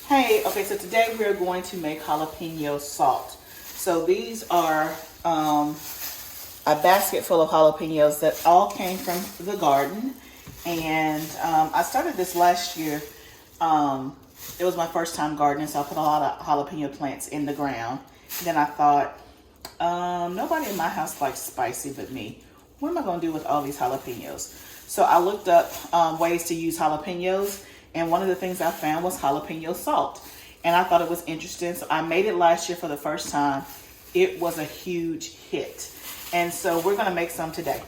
Hey, okay, so today we are going to make jalapeno salt. So these are a basket full of jalapenos that all came from the garden. And I started this last year. It was my first time gardening, so I put a lot of jalapeno plants in the ground. Then I thought, nobody in my house likes spicy but me. What am I going to do with all these jalapenos? So I looked up ways to use jalapenos. And one of the things I found was jalapeno salt. And I thought it was interesting. So I made it last year for the first time. It was a huge hit. And so we're going to make some today.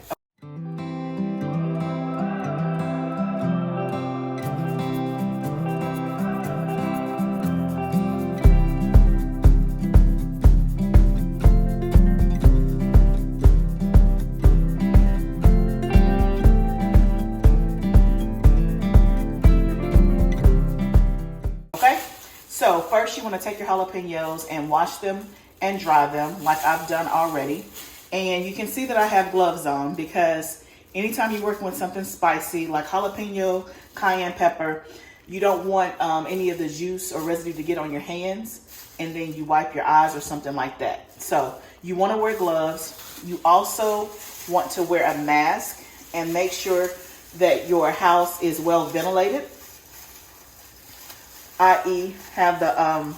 So first you want to take your jalapenos and wash them and dry them like I've done already. And you can see that I have gloves on because anytime you're working with something spicy like jalapeno, cayenne pepper, you don't want any of the juice or residue to get on your hands and then you wipe your eyes or something like that. So you want to wear gloves. You also want to wear a mask and make sure that your house is well ventilated. I.e. have the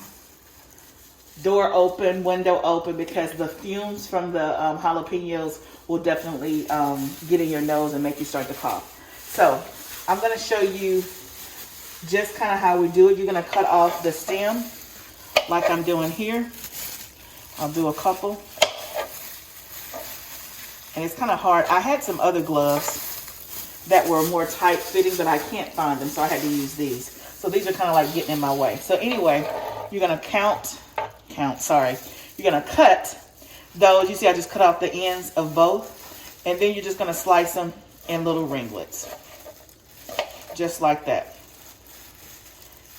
door open, window open, because the fumes from the jalapenos will definitely get in your nose and make you start to cough. So I'm going to show you just kind of how we do it. You're going to cut off the stem like I'm doing here. I'll do a couple. And it's kind of hard. I had some other gloves that were more tight fitting, but I can't find them, so I had to use these. So these are kind of like getting in my way. So anyway, you're going to you're going to cut those. You see I just cut off the ends of both. And then you're just going to slice them in little ringlets. Just like that.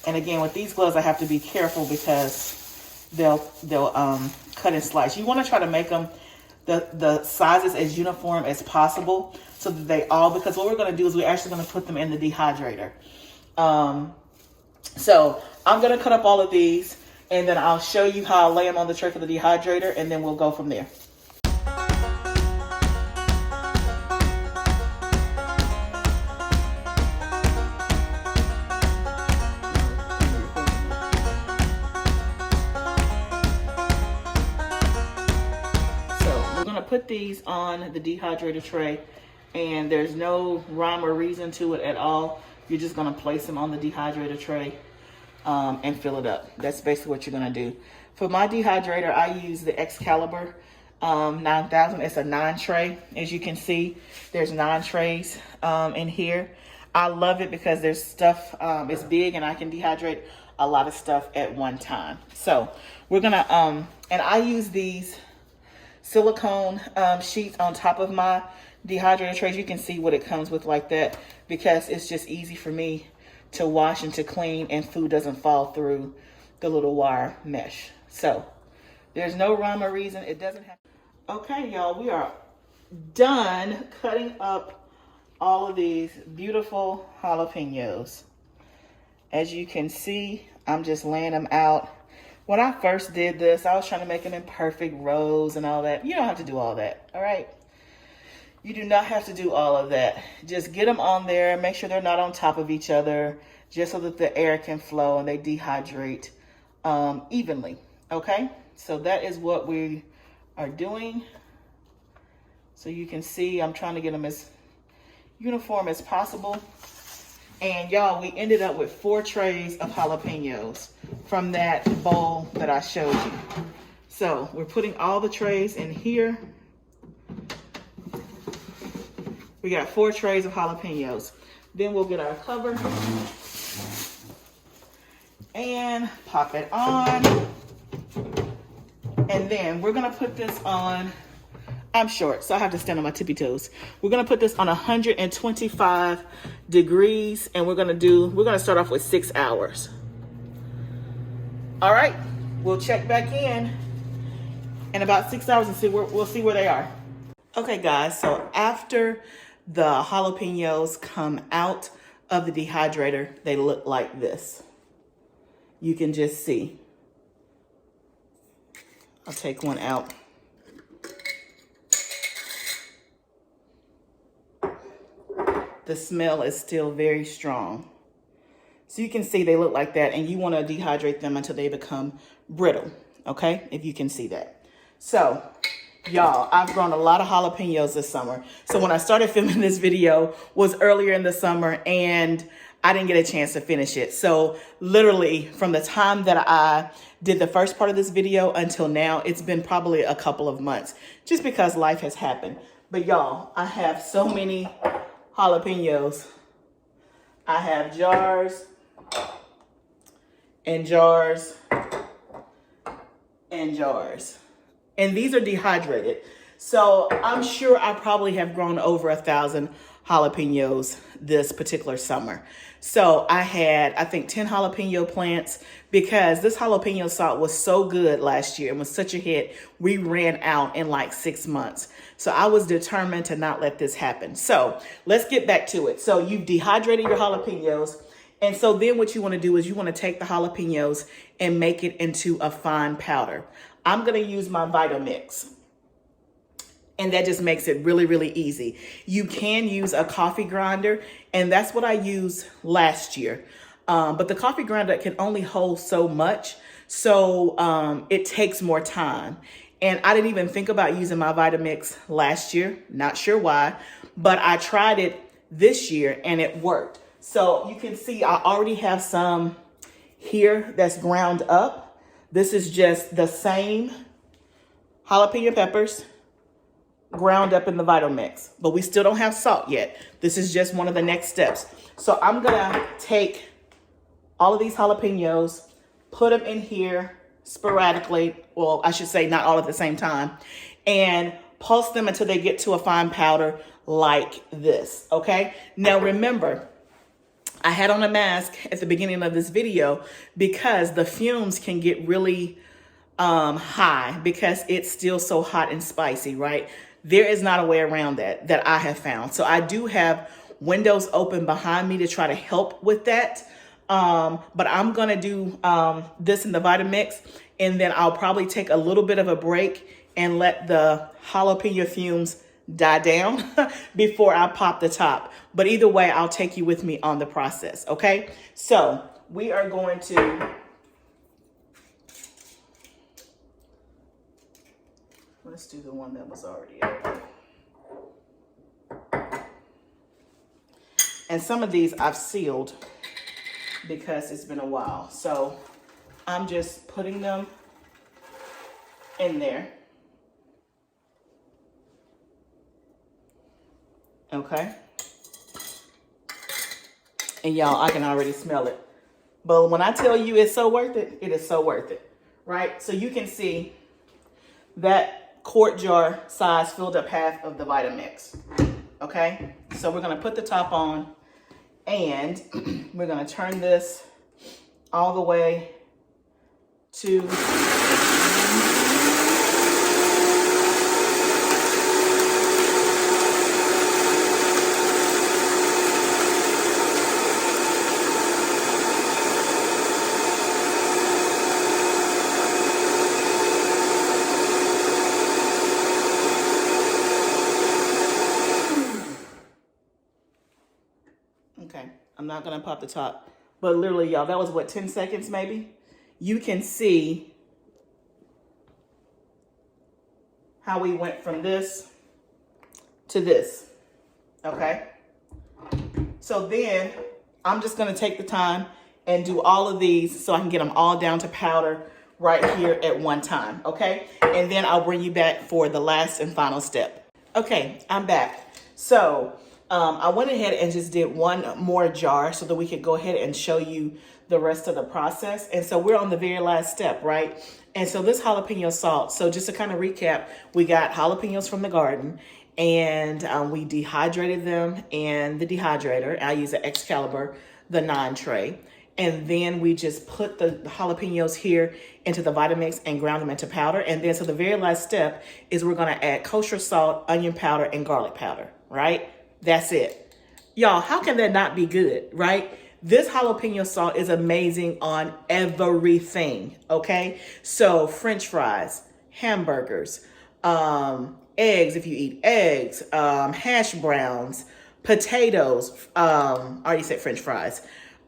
And again, with these gloves, I have to be careful because they'll cut and slice. You want to try to make them the sizes as uniform as possible so that they all, because what we're going to do is we're actually going to put them in the dehydrator. So I'm going to cut up all of these and then I'll show you how I lay them on the tray for the dehydrator and then we'll go from there. So we're going to put these on the dehydrator tray and there's no rhyme or reason to it at all. You're just going to place them on the dehydrator tray and fill it up. That's basically what you're going to do. For my dehydrator, I use the Excalibur 9000. It's a 9 tray. As you can see, there's 9 trays in here. I love it because there's stuff, it's big and I can dehydrate a lot of stuff at one time. So we're going to, and I use these silicone sheets on top of my dehydrator trays. You can see what it comes with like that because it's just easy for me to wash and to clean and food doesn't fall through the little wire mesh. So there's no rhyme or reason. It doesn't have. Okay, y'all, we are done cutting up all of these beautiful jalapenos. As you can see, I'm just laying them out. When I first did this, I was trying to make them in perfect rows and all that. You don't have to do all that, all right? You do not have to do all of that. Just get them on there. Make sure they're not on top of each other, just so that the air can flow and they dehydrate evenly. Okay? So that is what we are doing. So you can see I'm trying to get them as uniform as possible. And y'all, we ended up with 4 trays of jalapenos from that bowl that I showed you. So we're putting all the trays in here. We got 4 trays of jalapenos. Then we'll get our cover and pop it on. And then we're gonna put this on, I'm short, so I have to stand on my tippy toes. We're gonna put this on 125 degrees and we're gonna start off with 6 hours. All right, we'll check back in about 6 hours and we'll see where they are. Okay guys, so after the jalapenos come out of the dehydrator, they look like this. you can just see. I'll take one out. The smell is still very strong. So you can see they look like that, and you want to dehydrate them until they become brittle, okay? If you can see that. So, y'all, I've grown a lot of jalapenos this summer. So when I started filming this video was earlier in the summer, and I didn't get a chance to finish it. So literally from the time that I did the first part of this video until now, it's been probably a couple of months just because life has happened. But y'all, I have so many jalapenos. I have jars and jars and jars. And these are dehydrated. So I'm sure I probably have grown over 1,000 jalapenos this particular summer. So I had, I think, 10 jalapeno plants because this jalapeno salt was so good last year and was such a hit. We ran out in like 6 months. So I was determined to not let this happen. So let's get back to it. So you've dehydrated your jalapenos. And so then what you want to do is you want to take the jalapenos and make it into a fine powder. I'm going to use my Vitamix. And that just makes it really, really easy. You can use a coffee grinder, and that's what I used last year. But the coffee grinder can only hold so much, so it takes more time. And I didn't even think about using my Vitamix last year, not sure why, but I tried it this year and it worked. So you can see I already have some here that's ground up. This is just the same jalapeno peppers ground up in the Vitamix, but we still don't have salt yet. This is just one of the next steps. So I'm gonna take all of these jalapenos, put them in here sporadically, well, I should say not all at the same time, and pulse them until they get to a fine powder like this, okay? Now remember, I had on a mask at the beginning of this video because the fumes can get really high because it's still so hot and spicy, right? There is not a way around that I have found. So I do have windows open behind me to try to help with that. But I'm going to do this in the Vitamix, and then I'll probably take a little bit of a break and let the jalapeno fumes die down before I pop the top. But either way, I'll take you with me on the process, okay? So we are going to... Let's do the one that was already open. And some of these I've sealed because it's been a while. So I'm just putting them in there. Okay. And y'all, I can already smell it. But when I tell you it's so worth it, it is so worth it, right? So you can see that quart jar size filled up half of the Vitamix. Okay, so we're gonna put the top on and we're gonna turn this all the way to I'm not gonna pop the top, but literally, y'all, that was what, 10 seconds maybe? You can see how we went from this to this, okay? So then I'm just gonna take the time and do all of these so I can get them all down to powder right here at one time, okay? And then I'll bring you back for the last and final step. Okay, I'm back. So I went ahead and just did one more jar so that we could go ahead and show you the rest of the process. And so we're on the very last step, right? And so this jalapeno salt, so just to kind of recap, we got jalapenos from the garden and we dehydrated them in the dehydrator. I use an Excalibur, the 9 tray. And then we just put the jalapenos here into the Vitamix and ground them into powder. And then so the very last step is we're gonna add kosher salt, onion powder, and garlic powder, right? That's it. Y'all, how can that not be good, right? This jalapeno salt is amazing on everything, okay? So French fries, hamburgers, eggs, if you eat eggs, hash browns, potatoes, I already said French fries.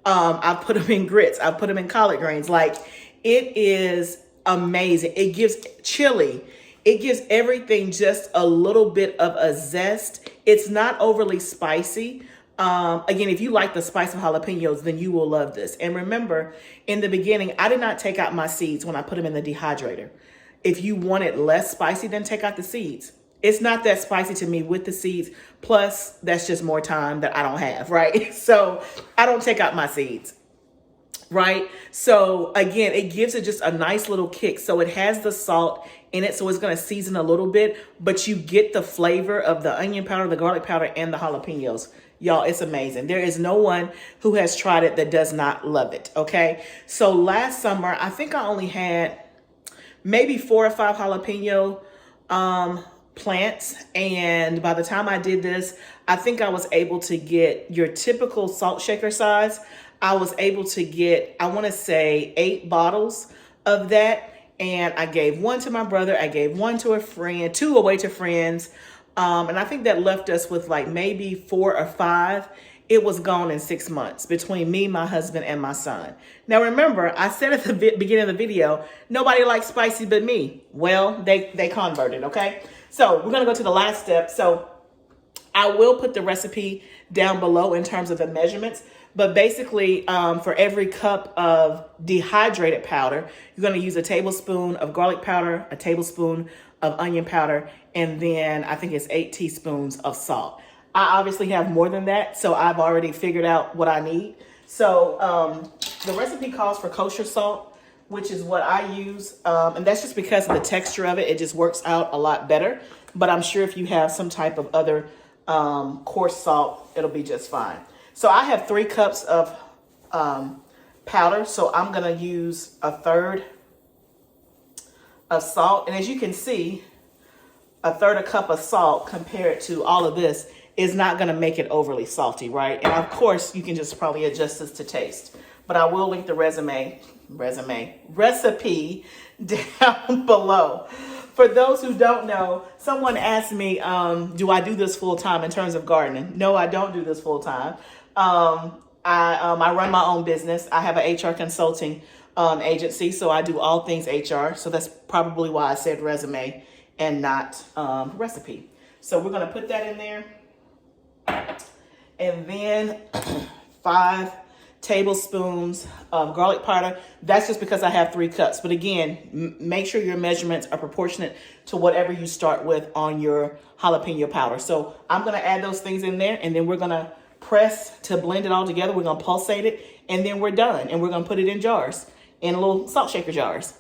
I put them in grits. I put them in collard greens. Like, it is amazing. It gives chili. It gives everything just a little bit of a zest. It's not overly spicy. Again, if you like the spice of jalapenos, then you will love this. And remember, in the beginning, I did not take out my seeds when I put them in the dehydrator. If you want it less spicy, then take out the seeds. It's not that spicy to me with the seeds. Plus, that's just more time that I don't have, right? So I don't take out my seeds, right? So again, it gives it just a nice little kick. So it has the salt in it, so it's going to season a little bit, but you get the flavor of the onion powder, the garlic powder, and the jalapenos. Y'all, it's amazing. There is no one who has tried it that does not love it, okay? So last summer, I think I only had maybe 4 or 5 jalapeno plants, and by the time I did this, I think I was able to get your typical salt shaker size. I was able to get, I want to say 8 bottles of that, and I gave 1 to my brother, I gave 1 to a friend, 2 away to friends, and I think that left us with like maybe 4 or 5. It was gone in 6 months between me, my husband, and my son. Now remember, I said at the beginning of the video, nobody likes spicy but me. Well, they converted, okay? So we're gonna go to the last step. So I will put the recipe down below in terms of the measurements, but basically for every cup of dehydrated powder, you're gonna use a tablespoon of garlic powder, a tablespoon of onion powder, and then I think it's 8 teaspoons of salt. I obviously have more than that, so I've already figured out what I need. So the recipe calls for kosher salt, which is what I use. And that's just because of the texture of it. It just works out a lot better. But I'm sure if you have some type of other coarse salt, it'll be just fine. So I have 3 cups of powder. So I'm going to use 1/3 of salt. And as you can see, 1/3 cup of salt compared to all of this is not going to make it overly salty, right? And of course, you can just probably adjust this to taste. But I will link the recipe down below. For those who don't know, someone asked me, do I do this full time in terms of gardening? No, I don't do this full time. I run my own business. I have an HR consulting agency, so I do all things HR. So that's probably why I said resume and not recipe. So we're going to put that in there. And then 5 tablespoons of garlic powder. That's just because I have 3 cups. But again, make sure your measurements are proportionate to whatever you start with on your jalapeno powder. So I'm going to add those things in there, and then we're going to press to blend it all together. We're going to pulsate it, and then we're done. And we're going to put it in jars, in little salt shaker jars.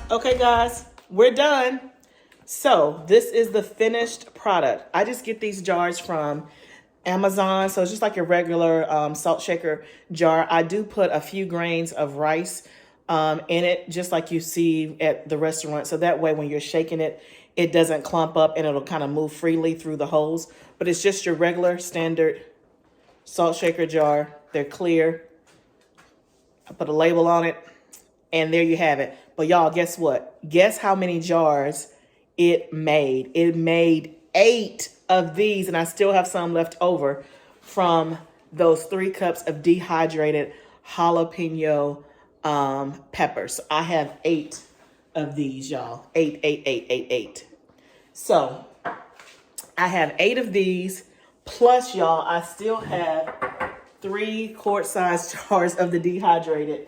Okay, guys, we're done. So this is the finished product. I just get these jars from Amazon. So it's just like a regular salt shaker jar. I do put a few grains of rice in it, just like you see at the restaurant. So that way when you're shaking it, it doesn't clump up and it'll kind of move freely through the holes. But it's just your regular standard salt shaker jar. They're clear. I put a label on it, and there you have it. But y'all, guess what? Guess how many jars it made? It made 8 of these, and I still have some left over from those 3 cups of dehydrated jalapeno peppers. I have 8 of these, y'all. 8. So I have 8 of these, plus, y'all, I still have 3 quart-sized jars of the dehydrated.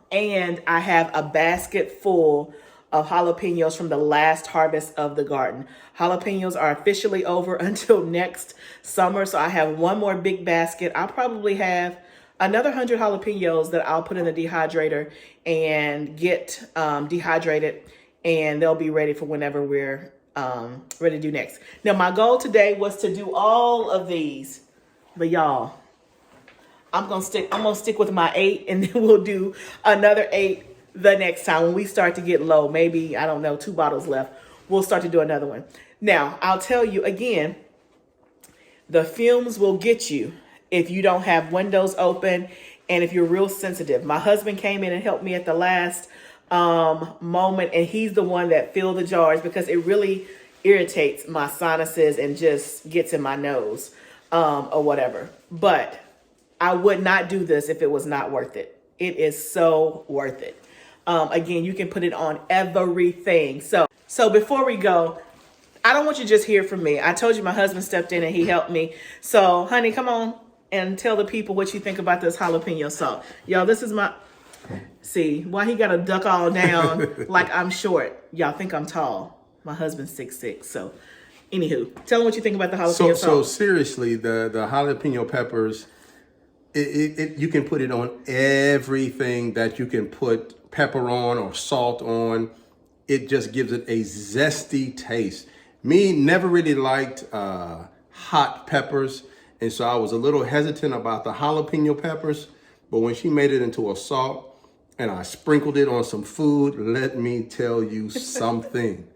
And I have a basket full of jalapenos from the last harvest of the garden. Jalapenos are officially over until next summer. So I have 1 more big basket. I'll probably have another 100 jalapenos that I'll put in the dehydrator and get dehydrated, and they'll be ready for whenever we're ready to do next. Now, my goal today was to do all of these, but y'all, I'm gonna stick with my 8, and then we'll do another 8 the next time when we start to get low. Maybe, I don't know, 2 bottles left. We'll start to do another one. Now, I'll tell you again, the fumes will get you if you don't have windows open and if you're real sensitive. My husband came in and helped me at the last moment, and he's the one that filled the jars because it really irritates my sinuses and just gets in my nose or whatever. But I would not do this if it was not worth it. It is so worth it. Again, you can put it on everything. So before we go, I don't want you to just hear from me. I told you my husband stepped in and he helped me. So, honey, come on and tell the people what you think about this jalapeno salt. Y'all, this is my... See, why he got to duck all down like I'm short. Y'all think I'm tall. My husband's 6'6". So, anywho, tell them what you think about the jalapeno salt. So seriously, the jalapeno peppers, you can put it on everything that you can put pepper on or salt on. It just gives it a zesty taste. Me, never really liked hot peppers, and so I was a little hesitant about the jalapeno peppers, but when she made it into a salt and I sprinkled it on some food, let me tell you something.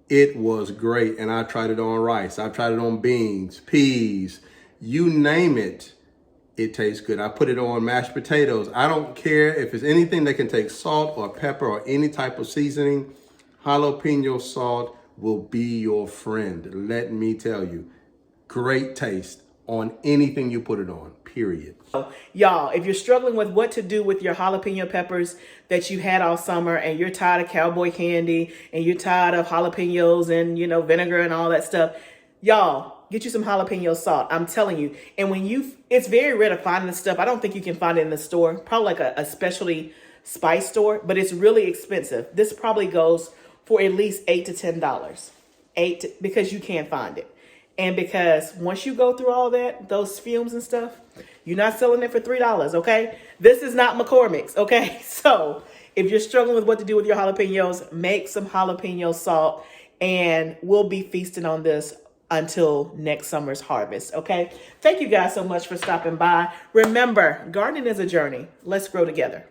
It was great, and I tried it on rice. I tried it on beans, peas, you name it. It tastes good. I put it on mashed potatoes. I don't care if it's anything that can take salt or pepper or any type of seasoning. Jalapeno salt will be your friend. Let me tell you, great taste on anything you put it on, period. Y'all, if you're struggling with what to do with your jalapeno peppers that you had all summer and you're tired of cowboy candy and you're tired of jalapenos and, you know, vinegar and all that stuff, y'all, get you some jalapeno salt. I'm telling you. And it's very rare to find this stuff. I don't think you can find it in the store, probably like a specialty spice store, but it's really expensive. This probably goes for at least $8 to $10, because you can't find it. And because once you go through all that, those fumes and stuff, you're not selling it for $3, okay? This is not McCormick's, okay? So if you're struggling with what to do with your jalapenos, make some jalapeno salt, and we'll be feasting on this until next summer's harvest, okay? Thank you guys so much for stopping by. Remember, gardening is a journey. Let's grow together.